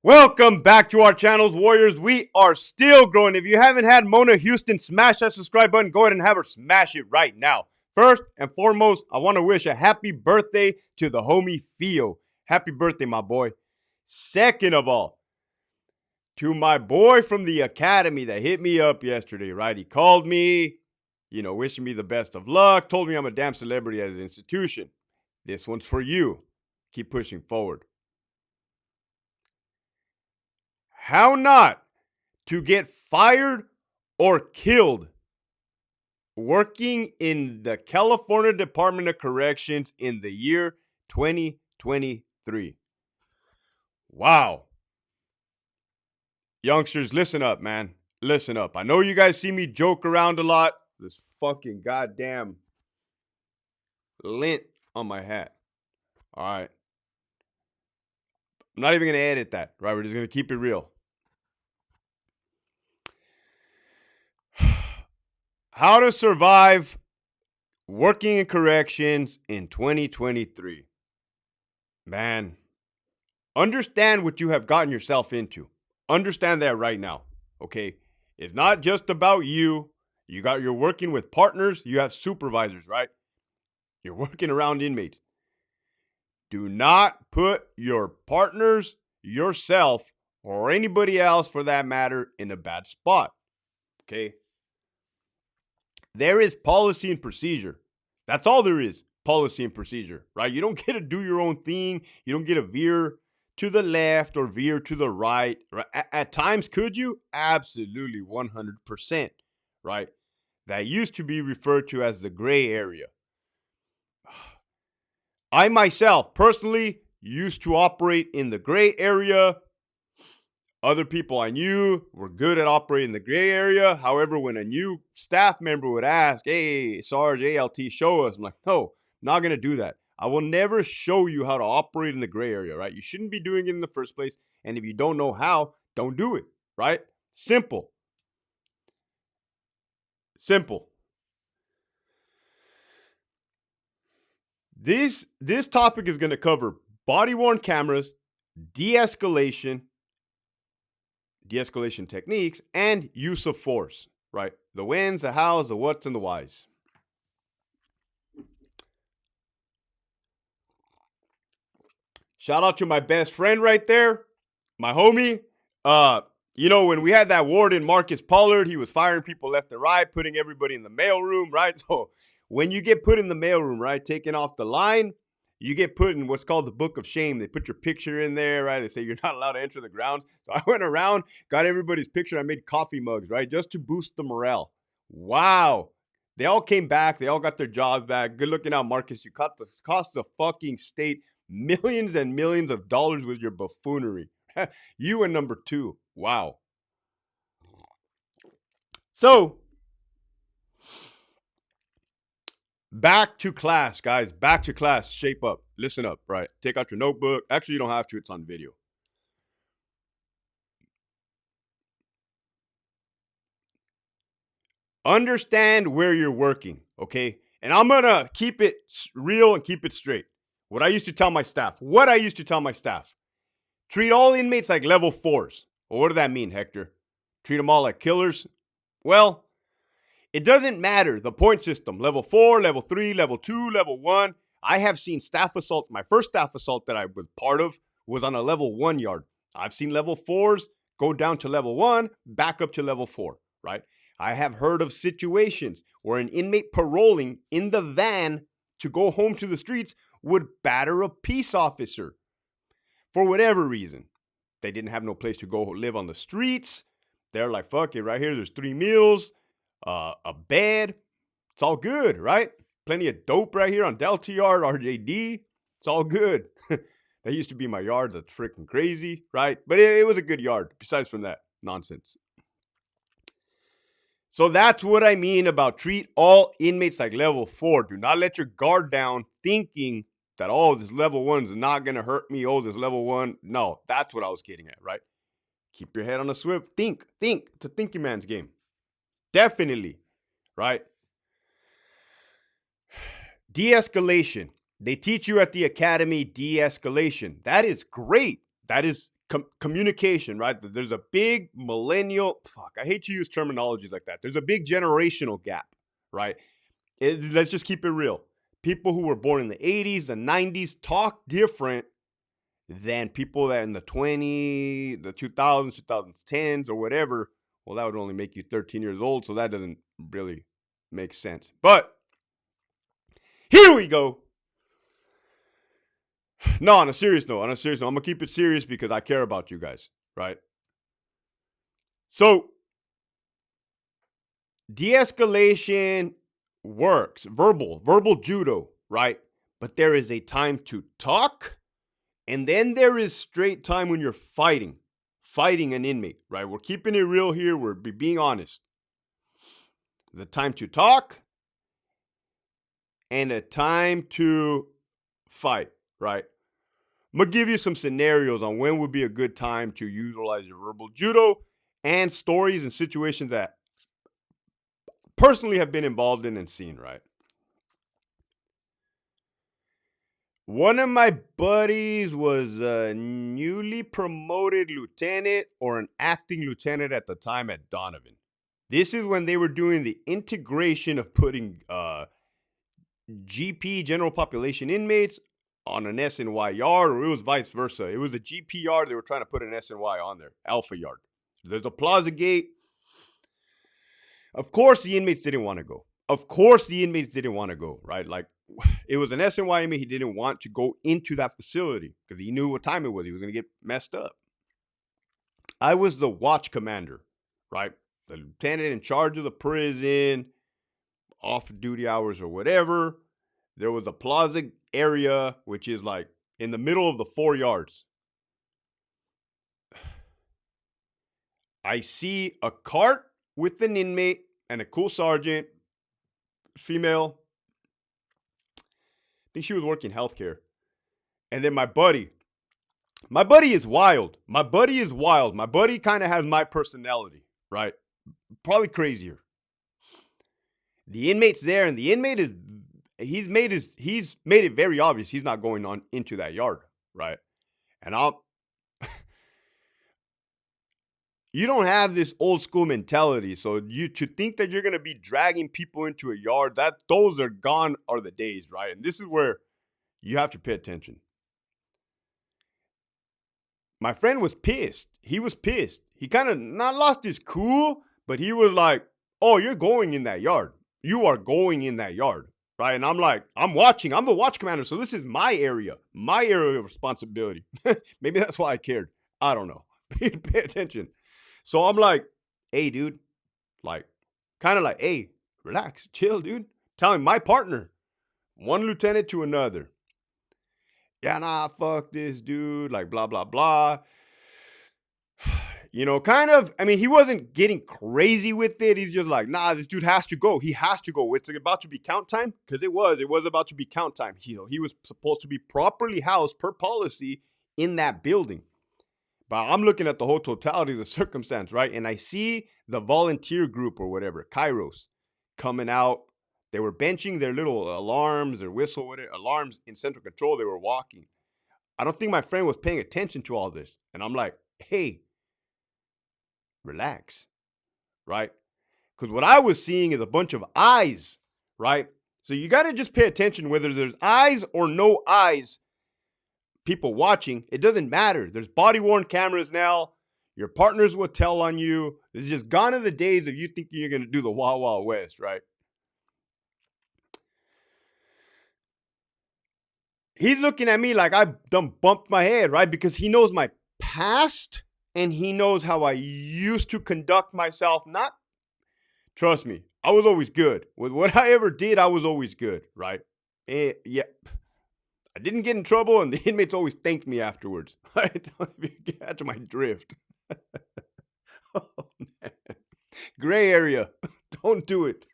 Welcome back to our channels, Warriors. We are still growing. If you haven't had Mona Houston smash that subscribe button, go ahead and have her smash it right now. First and foremost, I want to wish a happy birthday to the homie Theo. Happy birthday, my boy. Second of all, to my boy from the academy that hit me up yesterday, right? He called me, wishing me the best of luck, told me I'm a damn celebrity at his institution. This one's for you. Keep pushing forward. How not to get fired or killed working in the California Department of Corrections in the year 2023. Wow. Youngsters, listen up, man. Listen up. I know you guys see me joke around a lot. This fucking goddamn lint on my hat. All right. I'm not even going to edit that, right? We're just going to keep it real. How to survive working in corrections in 2023. Man, understand what you have gotten yourself into. Understand that right now, okay? It's not just about you. You're working with partners. You have supervisors, right? You're working around inmates. Do not put your partners, yourself, or anybody else for that matter in a bad spot, okay? There is policy and procedure. That's all there is, policy and procedure, right? You don't get to do your own thing. You don't get to veer to the left or veer to the right. Right? At times, could you? Absolutely, 100%, right? That used to be referred to as the gray area. I myself, personally, used to operate in the gray area. Other people I knew were good at operating the gray area. However, when a new staff member would ask, hey, Sarge, ALT, show us. I'm like, no, not going to do that. I will never show you how to operate in the gray area, right? You shouldn't be doing it in the first place. And if you don't know how, don't do it, right? Simple. Simple. This topic is going to cover body-worn cameras, de-escalation techniques, and use of force, right? The whens, the hows, the whats, and the whys. Shout out to my best friend right there, my homie. When we had that warden, Marcus Pollard, he was firing people left and right, putting everybody in the mailroom, right? So when you get put in the mailroom, right, taken off the line, you get put in what's called the book of shame. They put your picture in there, right? They say you're not allowed to enter the grounds. So I went around, got everybody's picture. I made coffee mugs, right? Just to boost the morale. Wow. They all came back. They all got their jobs back. Good looking out, Marcus. You cost the fucking state millions and millions of dollars with your buffoonery. You and number two. Wow. So, back to class, guys. Back to class. Shape up. Listen up, right? Take out your notebook. Actually, you don't have to. It's on video. Understand where you're working, okay? And I'm going to keep it real and keep it straight. What I used to tell my staff. Treat all inmates like level 4s. Well, what does that mean, Hector? Treat them all like killers? Well, it doesn't matter. The point system, level 4, level 3, level 2, level 1. I have seen staff assaults. My first staff assault that I was part of was on a level 1 yard. I've seen level 4s go down to level 1, back up to level 4, right? I have heard of situations where an inmate paroling in the van to go home to the streets would batter a peace officer for whatever reason. They didn't have no place to go live on the streets. They're like, fuck it, right here, there's 3 meals, a bed. It's all good, right? Plenty of dope right here on Delta Yard, RJD. It's all good. That used to be my yard. That's freaking crazy, right? But it was a good yard, besides from that nonsense. So that's what I mean about treat all inmates like level 4. Do not let your guard down thinking that, oh, this level 1 is not going to hurt me. Oh, this level 1. No, that's what I was getting at, right? Keep your head on a swivel. Think. It's a thinking man's game. Definitely, right? De-escalation. They teach you at the academy de-escalation. That is great. That is communication, right? There's a big millennial, I hate to use terminologies like that. There's a big generational gap, right? Let's just keep it real. People who were born in the 80s, the 90s talk different than people that in the 2000s, 2010s, or whatever. Well, that would only make you 13 years old, so that doesn't really make sense. But here we go. No, on a serious note, I'm gonna keep it serious because I care about you guys, right? So, de-escalation works. Verbal judo, right? But there is a time to talk, and then there is straight time when you're fighting an inmate, right? We're keeping it real here. We're being honest. The time to talk and a time to fight, right? I'm going to give you some scenarios on when would be a good time to utilize your verbal judo and stories and situations that personally have been involved in and seen, right? One of my buddies was a newly promoted lieutenant or an acting lieutenant at the time at Donovan. This is when they were doing the integration of putting GP, general population inmates, on an SNY yard, or it was vice versa. It was a GP yard. They were trying to put an SNY on there, Alpha yard. There's a plaza gate. Of course, the inmates didn't want to go. Right? Like, it was an SNY inmate. He didn't want to go into that facility because he knew what time it was. He was going to get messed up. I was the watch commander, right? The lieutenant in charge of the prison, off duty hours or whatever. There was a plaza area, which is like in the middle of the 4 yards. I see a cart with an inmate and a cool sergeant, female. I think she was working healthcare. And then my buddy is wild. My buddy kind of has my personality, right? Probably crazier. The inmate's there, and the inmate is he's made it very obvious he's not going on into that yard, right? And you don't have this old school mentality, so to think that you're gonna be dragging people into a yard, those are gone are the days, right? And this is where you have to pay attention. My friend was pissed. He was pissed. He kind of not lost his cool, but he was like, "Oh, you're going in that yard. You are going in that yard." Right? And I'm like, I'm watching. I'm the watch commander, so this is my area of responsibility. Maybe that's why I cared. I don't know. Pay attention. So I'm like, hey, dude, like, kind of like, hey, relax, chill, dude. Telling my partner, one lieutenant to another. Yeah, nah, fuck this dude, like, blah, blah, blah. You know, kind of, I mean, he wasn't getting crazy with it. He's just like, nah, this dude has to go. He has to go. It's about to be count time, because it was about to be count time. He was supposed to be properly housed per policy in that building. But I'm looking at the whole totality of the circumstance, right? And I see the volunteer group or whatever, Kairos, coming out. They were benching their little alarms or whistle, whatever, alarms in central control. They were walking. I don't think my friend was paying attention to all this. And I'm like, hey, relax, right? Because what I was seeing is a bunch of eyes, right? So you got to just pay attention whether there's eyes or no eyes, people watching. It doesn't matter. There's body-worn cameras now. Your partners will tell on you. It's just gone are the days of you thinking you're going to do the Wild Wild West, right? He's looking at me like I done bumped my head, right? Because he knows my past and he knows how I used to conduct myself. Trust me, I was always good. With what I ever did, I was always good, right? Yeah. I didn't get in trouble, and the inmates always thanked me afterwards. Right? Catch my drift. Oh, man. Gray area. Don't do it.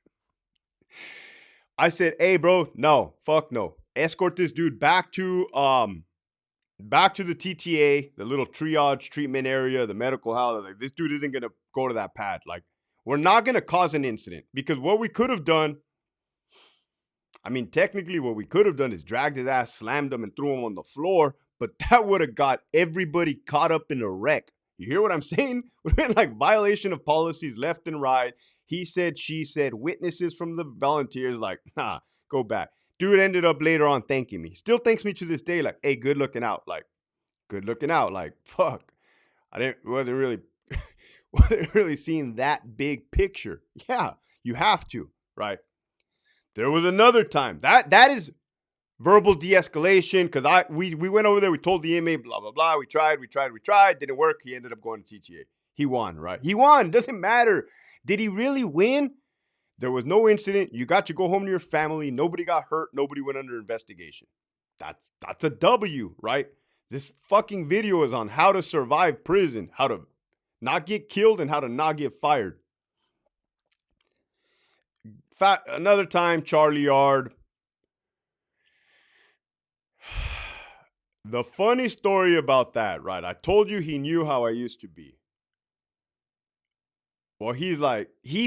I said, hey, bro, no. Fuck no. Escort this dude back to the TTA, the little triage treatment area, the medical house. Like, this dude isn't going to go to that pad. Like, we're not going to cause an incident, because what we could have done, I mean, technically what we could have done is dragged his ass, slammed him, and threw him on the floor. but that would have got everybody caught up in a wreck. You hear what I'm saying? Would have been like violation of policies left and right. He said, she said, witnesses from the volunteers, like, nah, go back. Dude ended up later on thanking me. Still thanks me to this day, like, hey, good looking out. Like, good looking out. Like, fuck. Wasn't really seeing that big picture. Yeah, you have to, right? There was another time. That is verbal de-escalation, because we went over there, we told the inmate, blah, blah, blah. We tried, didn't work. He ended up going to TTA. He won, right? He won. Doesn't matter. Did he really win? There was no incident. You got to go home to your family. Nobody got hurt. Nobody went under investigation. That's a W, right? This fucking video is on how to survive prison, how to not get killed, and how to not get fired. Another time, Charlie Yard. The funny story about that, right? I told you he knew how I used to be. Well, he's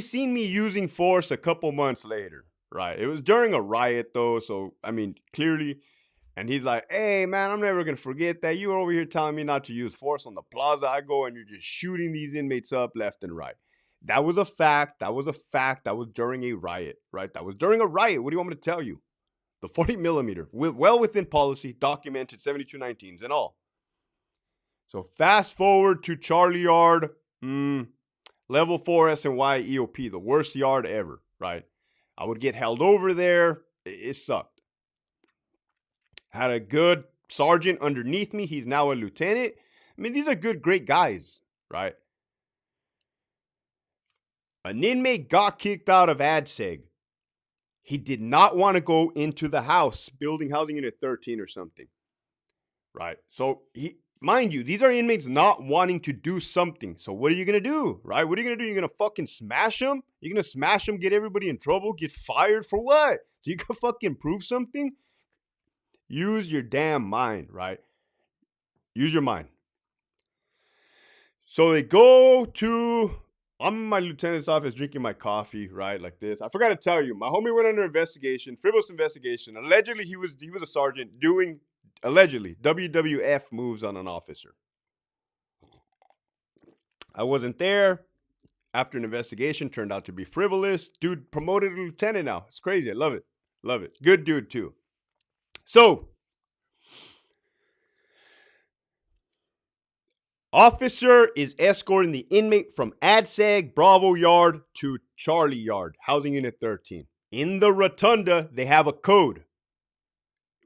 seen me using force a couple months later, right? It was during a riot, though, so, I mean, clearly. And he's like, hey, man, I'm never going to forget that. You were over here telling me not to use force on the plaza. I go and you're just shooting these inmates up left and right. That was a fact. That was during a riot, right? That was during a riot. What do you want me to tell you? The 40 millimeter, well within policy, documented 7219s and all. So fast forward to Charlie Yard, level 4 SNY EOP, the worst yard ever, right? I would get held over there. It sucked. Had a good sergeant underneath me. He's now a lieutenant. I mean, these are great guys, right? An inmate got kicked out of ADSEG. He did not want to go into the house, building housing unit 13 or something, right? So, mind you, these are inmates not wanting to do something. So what are you going to do, right? What are you going to do? You're going to fucking smash them? You're going to smash them, get everybody in trouble, get fired for what? So you can fucking prove something? Use your damn mind, right? Use your mind. So they go to... I'm in my lieutenant's office drinking my coffee, right, like this. I forgot to tell you, my homie went under investigation, frivolous investigation. Allegedly, he was a sergeant doing, allegedly, WWF moves on an officer. I wasn't there. After an investigation, turned out to be frivolous. Dude promoted to lieutenant now. It's crazy. I love it. Love it. Good dude, too. So, officer is escorting the inmate from ADSEG Bravo Yard to Charlie Yard, housing unit 13. In the rotunda, they have a code.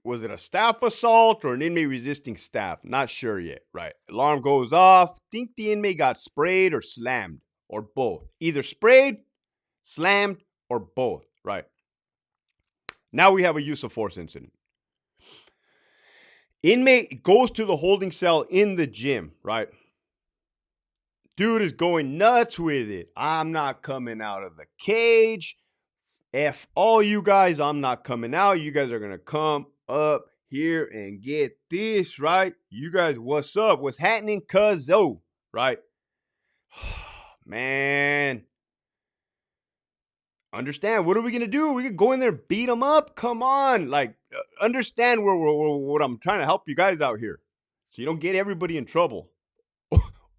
Was it a staff assault or an inmate resisting staff? Not sure yet, right? Alarm goes off. Think the inmate got sprayed or slammed, or both. Either sprayed, slammed, or both, right? Now we have a use of force incident. Inmate goes to the holding cell in the gym, right? Dude is going nuts with it. I'm not coming out of the cage. F all you guys, I'm not coming out. You guys are going to come up here and get this, right? You guys, what's up? What's happening? Cuzzo, right? Man. Understand, what are we going to do? We can go in there and beat them up? Come on. Like, understand what I'm trying to help you guys out here. So you don't get everybody in trouble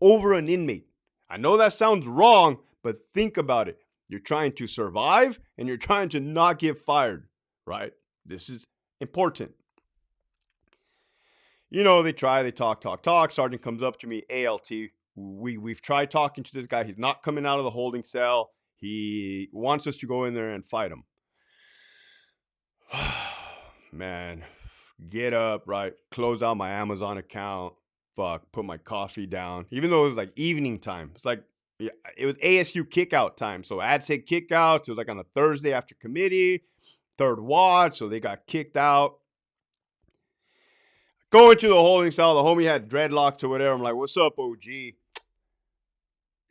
over an inmate. I know that sounds wrong, but think about it. You're trying to survive and you're trying to not get fired, right? This is important. You know, they talk. Sergeant comes up to me, ALT. We've tried talking to this guy. He's not coming out of the holding cell. He wants us to go in there and fight him. Man, get up, right? Close out my Amazon account. Fuck, put my coffee down. Even though it was like evening time. It's like, yeah, it was ASU kickout time. So ADSEG kickouts. It was like on a Thursday after committee, third watch. So they got kicked out. Going to the holding cell. The homie had dreadlocks or whatever. I'm like, what's up, OG?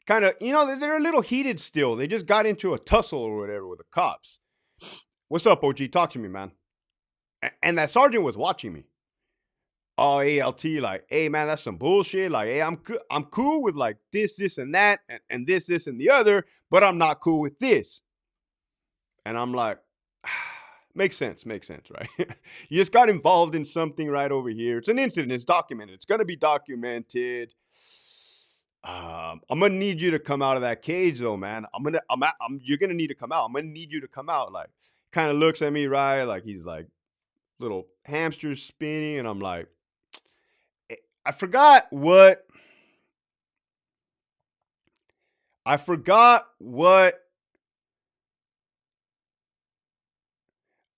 Kind of, you know, they're a little heated still. They just got into a tussle or whatever with the cops. What's up, OG? Talk to me, man. And that sergeant was watching me. Oh, ALT, like, hey, man, that's some bullshit. Like, hey, I'm cool with like this, and that, and this, and the other, but I'm not cool with this. And I'm like, Makes sense, right? You just got involved in something right over here. It's an incident, it's documented. It's gonna be documented. I'm gonna need you to come out of that cage though, man. You're gonna need to come out. I'm gonna need you to come out. Like, kind of looks at me, right? Like he's like little hamster spinning, and I'm like, I forgot what I forgot what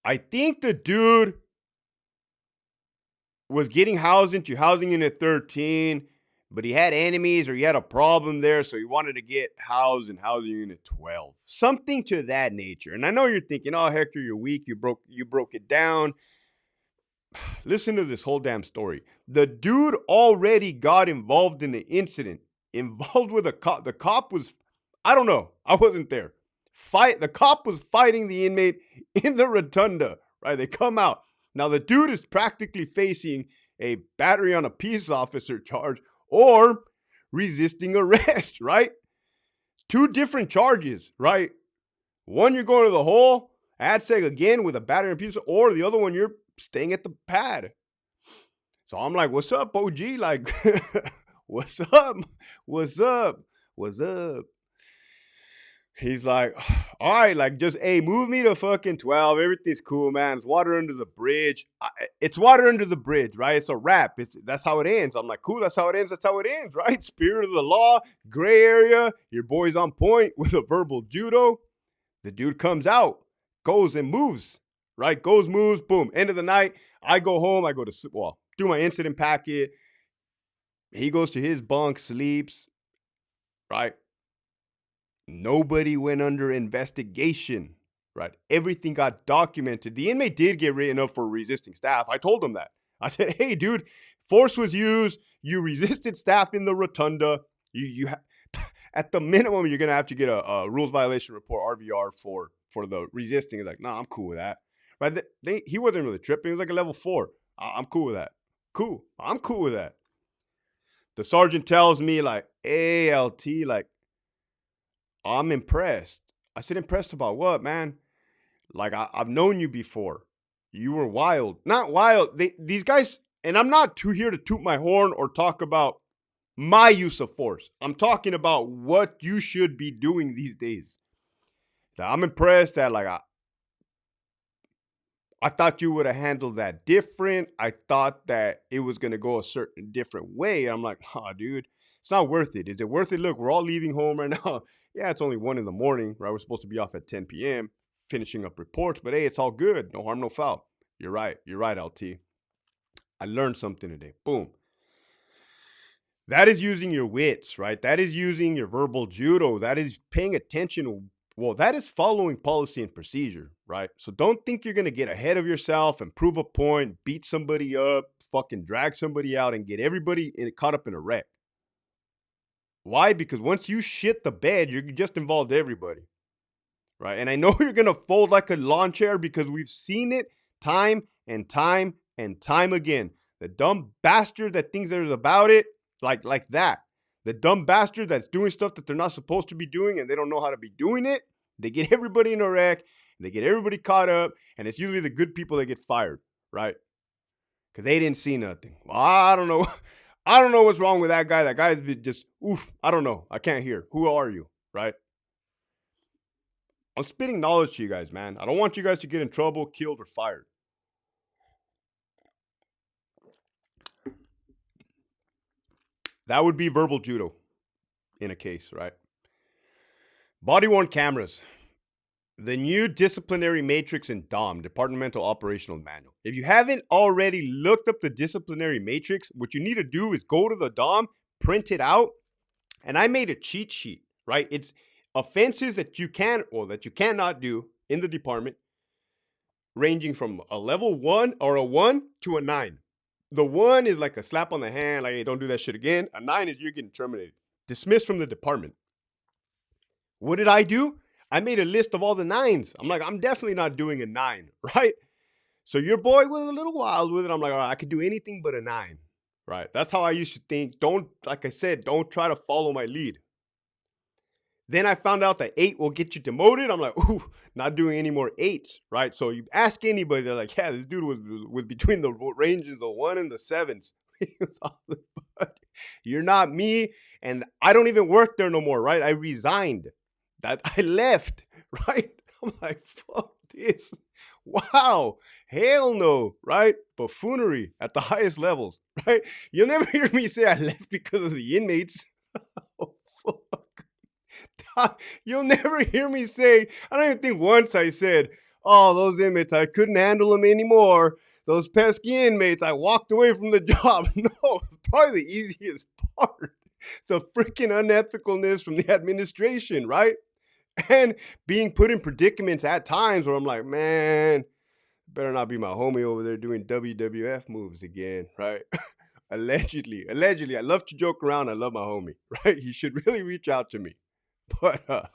I think the dude was getting housed into housing unit 13, but he had enemies or he had a problem there, so he wanted to get housed in housing unit 12. Something to that nature. And I know you're thinking, "Oh, Hector, you're weak. You broke it down." Listen to this whole damn story. The dude already got involved in the incident, involved with a cop. The cop was, I don't know, I wasn't there. The cop was fighting the inmate in the rotunda, right? They come out. Now, the dude is practically facing a battery on a peace officer charge or resisting arrest, right? Two different charges, right? One, you're going to the hole, ADSEG again with a battery on a peace, or the other one, you're staying at the pad. So I'm like, what's up, OG? Like, what's up? What's up? What's up? He's like, all right, like, just, hey, move me to fucking 12. Everything's cool, man. It's water under the bridge. It's water under the bridge, right? It's a wrap. That's how it ends. I'm like, cool, that's how it ends. That's how it ends, right? Spirit of the law, gray area. Your boy's on point with a verbal judo. The dude comes out, goes and moves, right? Goes, moves, boom. End of the night. I go home. I go to, do my incident packet. He goes to his bunk, sleeps, right? Nobody went under investigation, right? Everything got documented. The inmate did get written up for resisting staff. I told him that. I said, hey, dude, force was used. You resisted staff in the rotunda. At the minimum, you're going to have to get a rules violation report, RVR, for the resisting. He's like, no, I'm cool with that. Right? He wasn't really tripping. He was like a level 4. I'm cool with that. Cool. I'm cool with that. The sergeant tells me, like, hey, LT, like, I'm impressed. I said, impressed about what, man? Like, I've known you before. You were wild. Not wild. These guys, and I'm not too here to toot my horn or talk about my use of force. I'm talking about what you should be doing these days. So I'm impressed that, like, I thought you would have handled that different. I thought that it was going to go a certain different way. I'm like, dude, it's not worth it. Is it worth it? Look, we're all leaving home right now. Yeah, it's only 1 a.m, right? We're supposed to be off at 10 p.m. finishing up reports, but hey, it's all good. No harm, no foul. You're right, LT. I learned something today. Boom. That is using your wits, right? That is using your verbal judo. That is paying attention. Well, that is following policy and procedure, right? So don't think you're going to get ahead of yourself and prove a point, beat somebody up, fucking drag somebody out, and get everybody caught up in a wreck. Why? Because once you shit the bed, you just involved everybody, right? And I know you're going to fold like a lawn chair because we've seen it time and time and time again. The dumb bastard that thinks there's about it, like that. The dumb bastard that's doing stuff that they're not supposed to be doing and they don't know how to be doing it. They get everybody in a wreck. They get everybody caught up. And it's usually the good people that get fired, right? Because they didn't see nothing. Well, I don't know. I don't know what's wrong with that guy. That guy's just, I don't know. I can't hear. Who are you, right? I'm spitting knowledge to you guys, man. I don't want you guys to get in trouble, killed, or fired. That would be verbal judo in a case, right? Body-worn cameras. The new disciplinary matrix in DOM, Departmental Operational Manual. If you haven't already looked up the disciplinary matrix, what you need to do is go to the DOM, print it out, and I made a cheat sheet, right? It's offenses that you can or that you cannot do in the department, ranging from a level 1 or a 1 to a 9. The 1 is like a slap on the hand, like, hey, don't do that shit again. A 9 is you're getting terminated, dismissed from the department. What did I do? I made a list of all the 9s. I'm like, I'm definitely not doing a 9, right? So your boy was a little wild with it. I'm like, all right, I could do anything but a 9, right? That's how I used to think. Like I said, don't try to follow my lead. Then I found out that 8 will get you demoted. I'm like, ooh, not doing any more 8s, right? So you ask anybody, they're like, yeah, this dude was between the ranges of 1 and the 7s. You're not me, and I don't even work there no more, right? I resigned. That I left, right? I'm like, fuck this. Wow. Hell no, right? Buffoonery at the highest levels, right? You'll never hear me say I left because of the inmates. Oh, fuck. You'll never hear me say, I don't even think once I said, oh, those inmates, I couldn't handle them anymore. Those pesky inmates, I walked away from the job. No, probably the easiest part. The freaking unethicalness from the administration, right? And being put in predicaments at times where I'm like, man, better not be my homie over there doing WWF moves again, right? Allegedly. I love to joke around. I love my homie, right? You should really reach out to me. But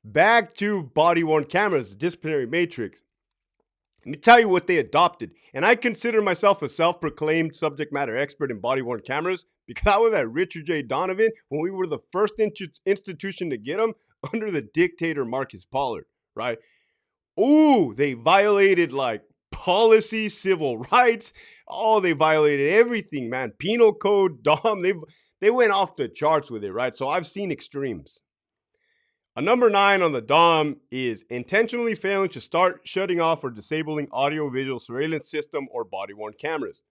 back to body worn cameras, the disciplinary matrix. Let me tell you what they adopted. And I consider myself a self proclaimed subject matter expert in body worn cameras because I was at Richard J. Donovan when we were the first institution to get them under the dictator Marcus Pollard, right? Ooh, they violated like policy, civil rights. Oh, they violated everything, man. Penal code, Dom. They went off the charts with it, right? So I've seen extremes. A number 9 on the DOM is intentionally failing to start, shutting off, or disabling audio-visual surveillance system or body-worn cameras.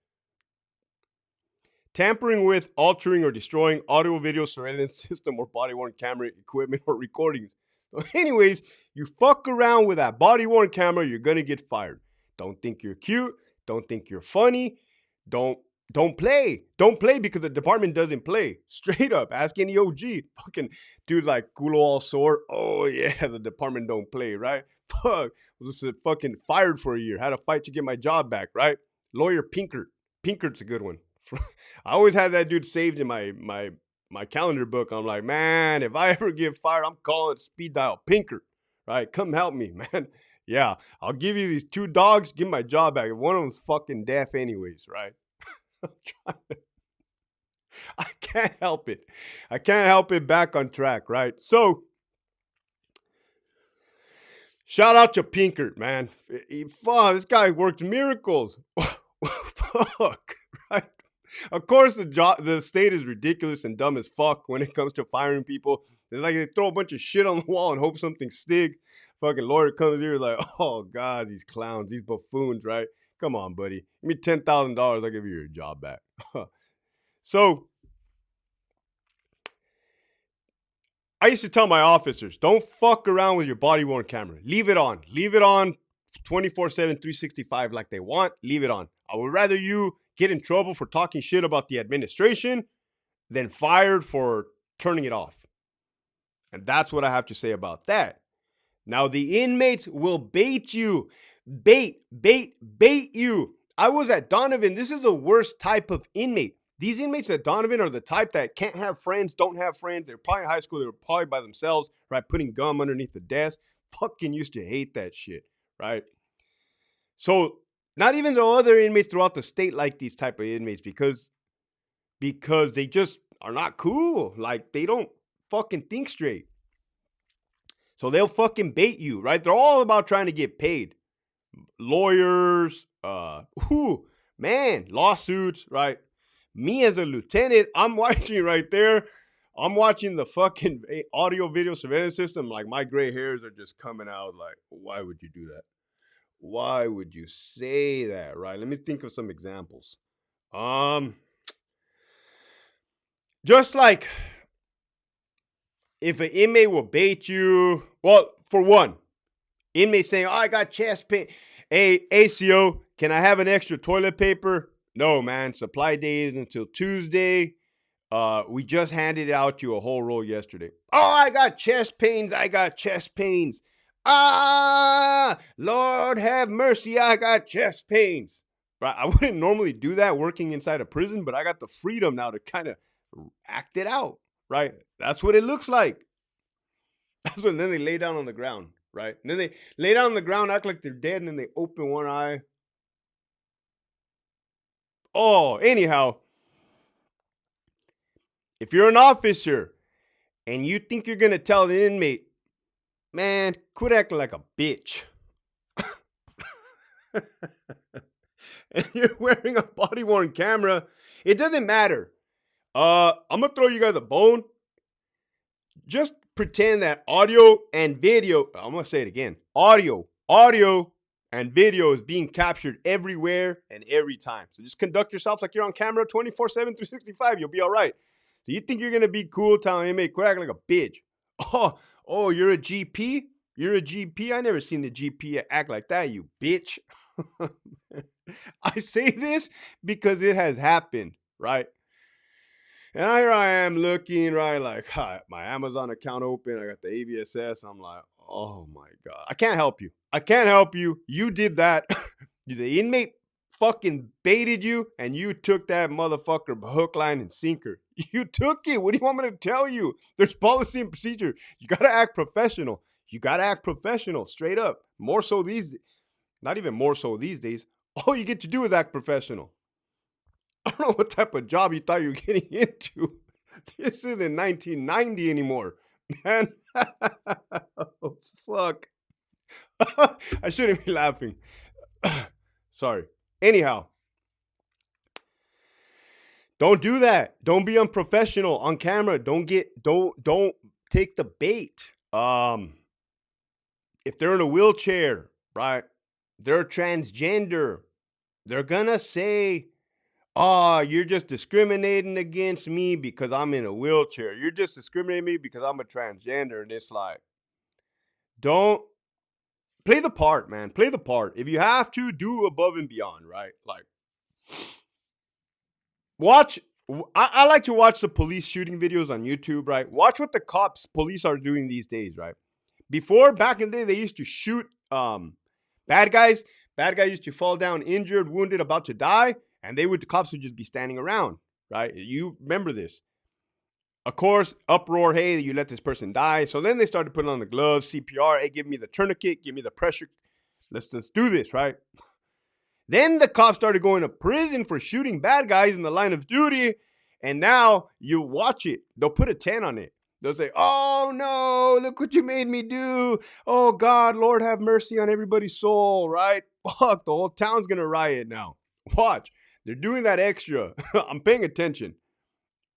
Tampering with, altering, or destroying audio-video surveillance system or body-worn camera equipment or recordings. So anyways, you fuck around with that body-worn camera, you're gonna get fired. Don't think you're cute. Don't think you're funny. Don't play. Don't play because the department doesn't play. Straight up. Ask any OG. Fucking dude like Gulo all sore. Oh yeah, the department don't play, right? Fuck. Was fucking fired for a year. Had to fight to get my job back, right? Lawyer Pinkert. Pinkert's a good one. I always had that dude saved in my calendar book. I'm like, man, if I ever get fired, I'm calling speed dial Pinkert. Right? Come help me, man. Yeah, I'll give you these 2 dogs, give my job back. One of them's fucking deaf anyways, right? I can't help it. I can't help it back on track, right? So, shout out to Pinkert, man. Fuck, this guy worked miracles. Fuck, right? Of course, the state is ridiculous and dumb as fuck when it comes to firing people. It's like they throw a bunch of shit on the wall and hope something stick. Fucking lawyer comes here like, oh God, these clowns, these buffoons, right? Come on, buddy. Give me $10,000. I'll give you your job back. So, I used to tell my officers, don't fuck around with your body-worn camera. Leave it on. Leave it on 24/7, 365 like they want. Leave it on. I would rather you get in trouble for talking shit about the administration than fired for turning it off. And that's what I have to say about that. Now, the inmates will bait you. Bait you. I was at Donovan. This is the worst type of inmate. These inmates at Donovan are the type that can't have friends, don't have friends. They're probably in high school. They were probably by themselves, right? Putting gum underneath the desk. Fucking used to hate that shit, right? So, not even the other inmates throughout the state like these type of inmates because they just are not cool. Like, they don't fucking think straight. So they'll fucking bait you, right? They're all about trying to get paid. Lawyers, lawsuits, right? Me as a lieutenant, I'm watching right there. I'm watching the fucking audio video surveillance system. Like, my gray hairs are just coming out. Like, why would you do that? Why would you say that, right? Let me think of some examples. Just like if an inmate will bait you, well, for one, inmate saying, oh, I got chest pain. Hey, ACO, can I have an extra toilet paper? No, man. Supply day is until Tuesday. We just handed out you a whole roll yesterday. Oh, I got chest pains. Ah, Lord have mercy. I got chest pains. Right? I wouldn't normally do that working inside a prison, but I got the freedom now to kind of act it out. Right? That's what it looks like. That's when then they lay down on the ground. Right? And then they lay down on the ground, act like they're dead, and then they open one eye. Oh, anyhow, if you're an officer and you think you're going to tell the inmate, man, quit acting like a bitch. And you're wearing a body-worn camera, it doesn't matter. I'm going to throw you guys a bone. Just pretend that audio and video, I'm going to say it again, audio and video is being captured everywhere and every time. So just conduct yourself like you're on camera 24/7, 365. You'll be all right. So you think you're going to be cool telling inmate, quit acting like a bitch. Oh, you're a GP? You're a GP? I never seen the GP act like that, you bitch. I say this because it has happened, right? And here I am looking, right, like my Amazon account open. I got the AVSS. I'm like, oh my God. I can't help you. I can't help you. You did that. The inmate fucking baited you, and you took that motherfucker hook, line, and sinker. You took it. What do you want me to tell you? There's policy and procedure. You got to act professional. You got to act professional, straight up. More so not even more so these days. All you get to do is act professional. I don't know what type of job you thought you were getting into. This isn't 1990 anymore, man. Oh, fuck. I shouldn't be laughing. Sorry. Anyhow, don't do that. Don't be unprofessional on camera. Don't take the bait. If they're in a wheelchair, right? They're transgender. They're gonna say, oh, you're just discriminating against me because I'm in a wheelchair. You're just discriminating me because I'm a transgender. And it's like, don't play the part, man. Play the part. If you have to, do above and beyond, right? Like, I like to watch the police shooting videos on YouTube, right? Watch what the police are doing these days, right? Before, back in the day, they used to shoot bad guys. Bad guy used to fall down injured, wounded, about to die. And the cops would just be standing around, right? You remember this. Of course, uproar, hey, you let this person die. So then they started putting on the gloves, CPR, hey, give me the tourniquet, give me the pressure. Let's just do this, right? Then the cops started going to prison for shooting bad guys in the line of duty. And now you watch it. They'll put a 10 on it. They'll say, oh no, look what you made me do. Oh God, Lord have mercy on everybody's soul, right? Fuck, the whole town's going to riot now. Watch. They're doing that extra. I'm paying attention.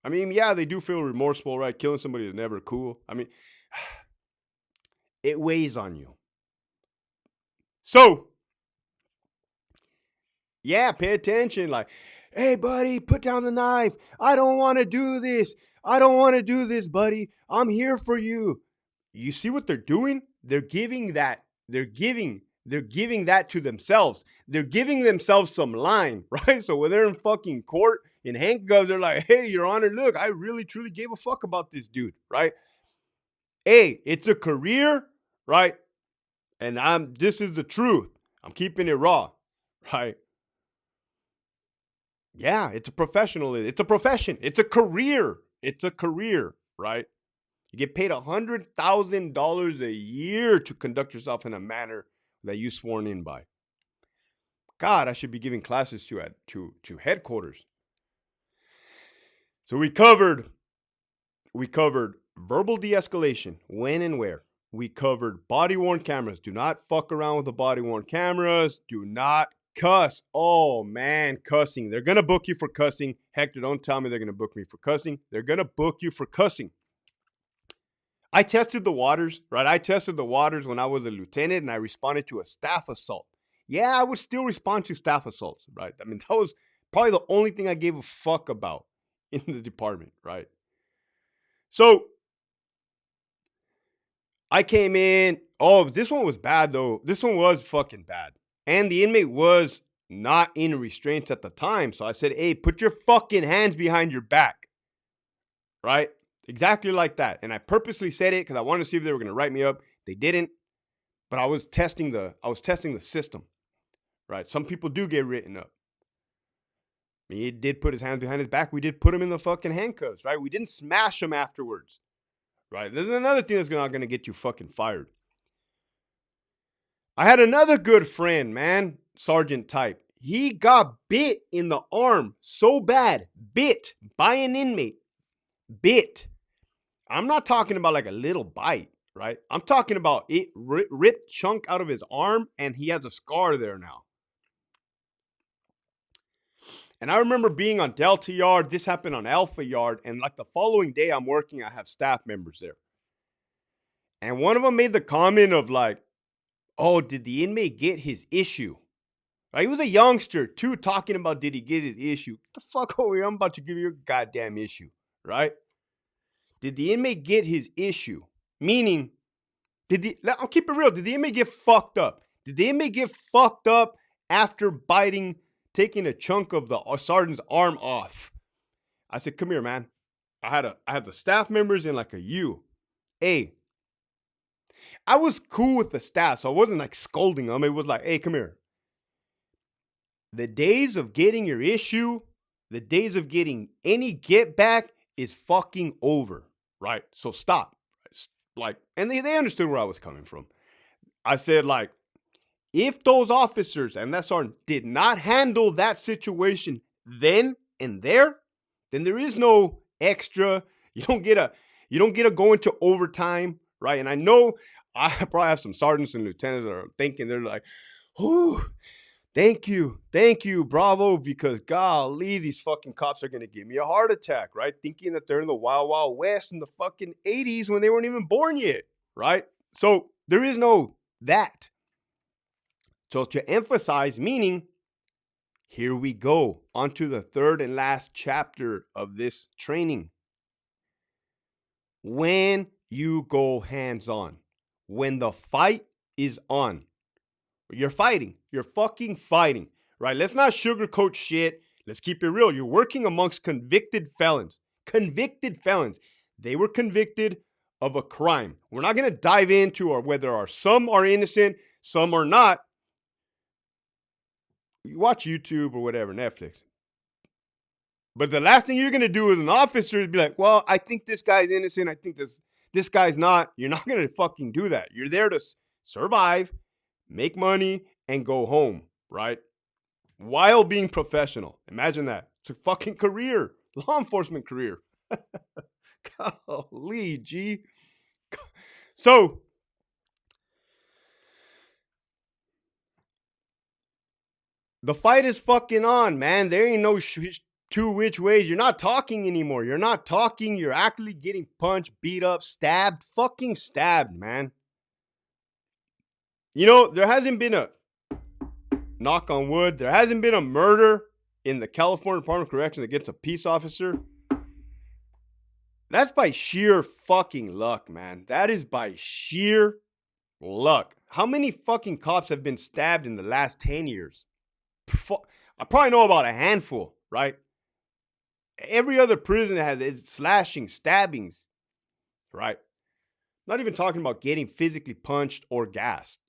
I mean, yeah, they do feel remorseful, right? Killing somebody is never cool. I mean, it weighs on you. So, yeah, pay attention. Like, hey, buddy, put down the knife. I don't want to do this. I don't want to do this, buddy. I'm here for you. You see what they're doing? They're giving that to themselves. They're giving themselves some line, right? So when they're in fucking court in handcuffs, they're like, hey, Your Honor, look, I really, truly gave a fuck about this dude, right? Hey, it's a career, right? And this is the truth. I'm keeping it raw, right? Yeah, it's a professional. It's a profession. It's a career. It's a career, right? You get paid $100,000 a year to conduct yourself in a manner that you sworn in by. God, I should be giving classes to headquarters. So we covered verbal de-escalation, when and where. We covered body-worn cameras. Do not fuck around with the body-worn cameras. Do not cuss. Oh, man, cussing. They're going to book you for cussing. Hector, don't tell me they're going to book me for cussing. They're going to book you for cussing. I tested the waters, right? I tested the waters when I was a lieutenant, and I responded to a staff assault. Yeah, I would still respond to staff assaults, right? I mean, that was probably the only thing I gave a fuck about in the department, right? So I came in. Oh, this one was bad, though. This one was fucking bad. And the inmate was not in restraints at the time. So I said, hey, put your fucking hands behind your back, right? Exactly like that. And I purposely said it because I wanted to see if they were going to write me up. They didn't. But I was testing the system, right? Some people do get written up. He did put his hands behind his back. We did put him in the fucking handcuffs, right? We didn't smash him afterwards, right? There's another thing that's not going to get you fucking fired. I had another good friend, man, sergeant type. He got bit in the arm so bad, bit by an inmate, bit. I'm not talking about like a little bite, right? I'm talking about it ripped chunk out of his arm, and he has a scar there now. And I remember being on Delta Yard. This happened on Alpha Yard. And like the following day I'm working, I have staff members there. And one of them made the comment of like, oh, did the inmate get his issue? Right? He was a youngster too, talking about did he get his issue? Get the fuck over here. I'm about to give you your goddamn issue. Right? Did the inmate get his issue? Meaning, I'll keep it real. Did the inmate get fucked up? Did the inmate get fucked up after taking a chunk of the sergeant's arm off? I said, come here, man. I had the staff members in like a U. Hey, I was cool with the staff, so I wasn't like scolding them. It was like, hey, come here. The days of getting your issue, the days of getting any get back is fucking over, right? So stop. Like, and they understood where I was coming from. I said, like, if those officers and that sergeant did not handle that situation then and there, then there is no extra. You don't get to go into overtime, right? And I know I probably have some sergeants and lieutenants that are thinking, they're like, "Whoo, thank you, bravo," because golly, these fucking cops are gonna give me a heart attack, right? Thinking that they're in the wild, wild west in the fucking 80s when they weren't even born yet, right? So there is no that. So to emphasize, meaning, here we go onto the third and last chapter of this training. When you go hands-on, when the fight is on, you're fighting. You're fucking fighting, right? Let's not sugarcoat shit. Let's keep it real. You're working amongst convicted felons. Convicted felons. They were convicted of a crime. We're not going to dive into whether some are innocent, some are not. You watch YouTube or whatever, Netflix. But the last thing you're going to do as an officer is be like, well, I think this guy's innocent. I think this guy's not. You're not going to fucking do that. You're there to survive, make money, and go home, right? While being professional. Imagine that. It's a fucking career. Law enforcement career. Golly, G. So, the fight is fucking on, man. There ain't no two which ways. You're not talking anymore. You're not talking. You're actually getting punched, beat up, stabbed. Fucking stabbed, man. You know, there hasn't been a, knock on wood, there hasn't been a murder in the California Department of Corrections against a peace officer. That's by sheer fucking luck, man. That is by sheer luck. How many fucking cops have been stabbed in the last 10 years? I probably know about a handful, right? Every other prison has slashing, stabbings, right? Not even talking about getting physically punched or gassed.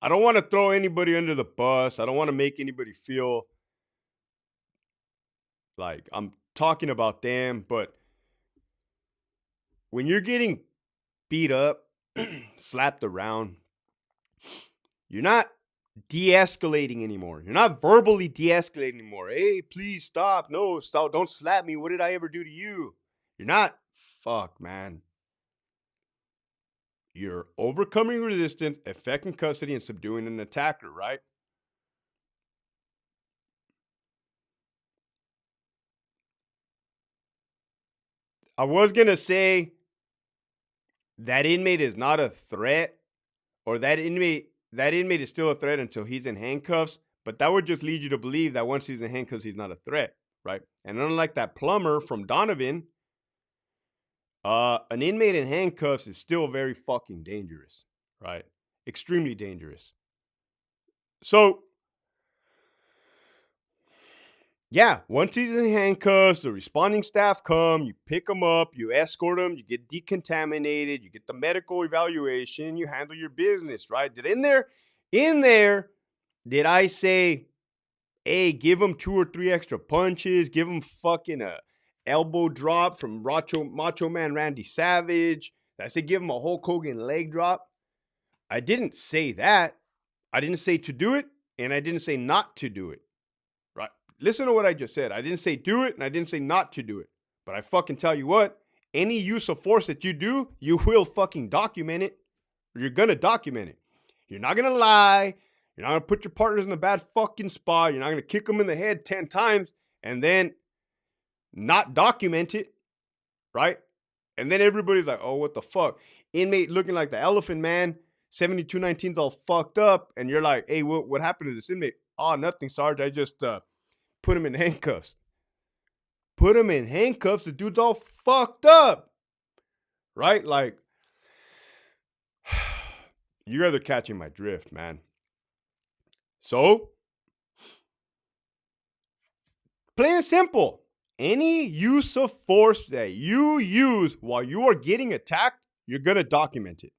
I don't want to throw anybody under the bus. I don't want to make anybody feel like I'm talking about them, but when you're getting beat up, slapped around, you're not de-escalating anymore. You're not verbally de-escalating anymore. Hey, please stop. No, stop. Don't slap me. What did I ever do to you? You're not. Fuck, man. You're overcoming resistance, effecting custody, and subduing an attacker, right? I was going to say that inmate is not a threat, or that inmate is still a threat until he's in handcuffs, but that would just lead you to believe that once he's in handcuffs, he's not a threat, right? And unlike that plumber from Donovan, an inmate in handcuffs is still very fucking dangerous, right? Extremely dangerous. So, yeah, once he's in handcuffs, the responding staff come, you pick him up, you escort him, you get decontaminated, you get the medical evaluation, you handle your business, right? In there, did I say, hey, give him 2 or 3 extra punches, give him fucking a elbow drop from Macho Man Randy Savage? Did I say give him a Hulk Hogan leg drop? I didn't say that. I didn't say to do it, and I didn't say not to do it. Right. listen to what I just said. I didn't say do it, and I didn't say not to do it. But I fucking tell you what, any use of force that you do, you will fucking document it. You're gonna document it. You're not gonna lie. You're not gonna put your partners in a bad fucking spot. You're not gonna kick them in the head 10 times and then not document it, right? And then everybody's like, oh, what the fuck? Inmate looking like the Elephant Man, 7219's all fucked up. And you're like, hey, what happened to this inmate? Oh, nothing, Sarge. I just put him in handcuffs. Put him in handcuffs. The dude's all fucked up, right? Like, you guys are catching my drift, man. So, plain and simple, any use of force that you use while you are getting attacked, you're going to document it,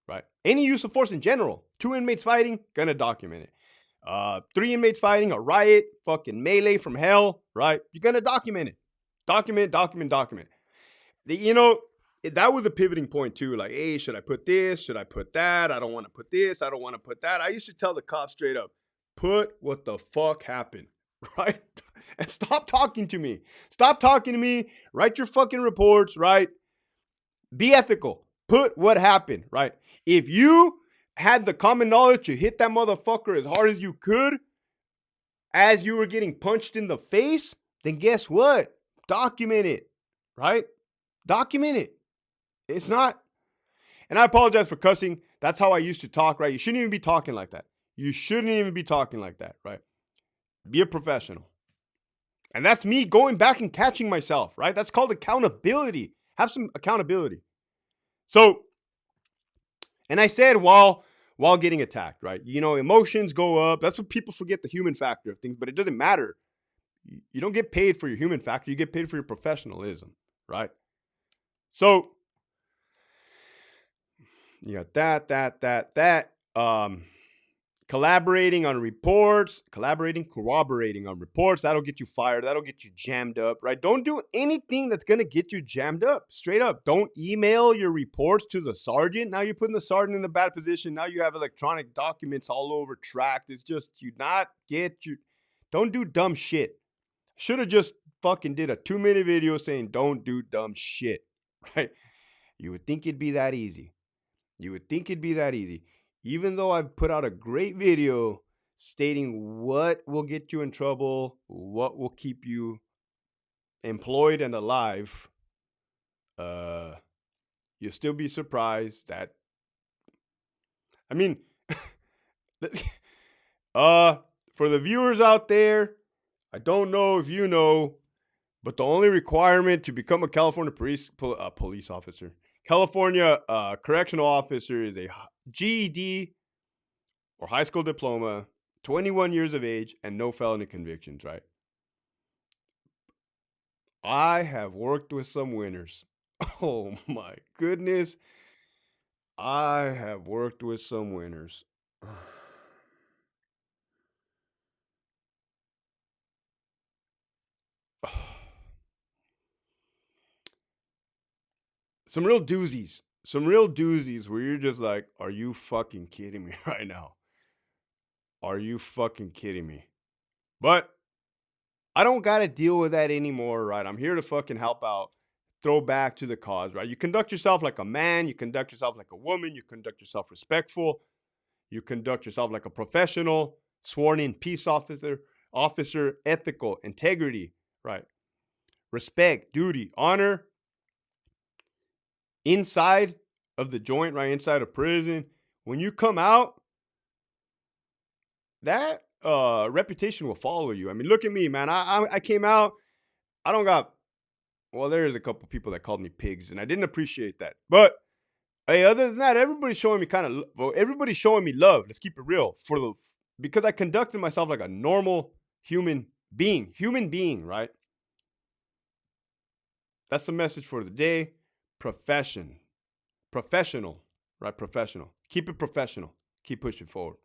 right? Any use of force in general, 2 inmates fighting, going to document it. 3 inmates fighting, a riot, fucking melee from hell, right? You're going to document it. Document. You know, that was a pivoting point too. Like, hey, should I put this? Should I put that? I don't want to put this. I don't want to put that. I used to tell the cops straight up, put what the fuck happened, right? And stop talking to me. Stop talking to me. Write your fucking reports, right? Be ethical. Put what happened, right? If you had the common knowledge to hit that motherfucker as hard as you could as you were getting punched in the face, then guess what? Document it, right? Document it. It's not. And I apologize for cussing. That's how I used to talk, right? You shouldn't even be talking like that. You shouldn't even be talking like that, right? Be a professional. And that's me going back and catching myself, right? That's called accountability. Have some accountability. So, and I said while getting attacked, right? You know, emotions go up. That's what people forget, the human factor of things, but it doesn't matter. You don't get paid for your human factor. You get paid for your professionalism, right? So, you got that. Corroborating on reports. That'll get you fired. That'll get you jammed up, right? Don't do anything that's going to get you jammed up. Straight up. Don't email your reports to the sergeant. Now you're putting the sergeant in a bad position. Now you have electronic documents all over tracked. It's just, don't do dumb shit. Should have just fucking did a 2-minute video saying don't do dumb shit, right? You would think it'd be that easy. Even though I've put out a great video stating what will get you in trouble, what will keep you employed and alive, you'll still be surprised that, I mean, for the viewers out there, I don't know if you know, but the only requirement to become a California police officer, California correctional officer, is a GED or high school diploma, 21 years of age, and no felony convictions, right? I have worked with some winners. Oh my goodness. I have worked with some winners. Some real doozies where you're just like, are you fucking kidding me right now? Are you fucking kidding me? But I don't got to deal with that anymore, right? I'm here to fucking help out, throw back to the cause, right? You conduct yourself like a man, you conduct yourself like a woman, you conduct yourself respectful, you conduct yourself like a professional, sworn in peace officer, ethical, integrity, right? Respect, duty, honor, inside of the joint, right? Inside of prison. When you come out, that reputation will follow you. I mean, look at me, man. I came out. I don't got. Well, there's a couple people that called me pigs, and I didn't appreciate that. But hey, other than that, everybody's showing me love. Let's keep it real because I conducted myself like a normal human being, right? That's the message for the day. Professional, right? Professional. Keep it professional. Keep pushing forward.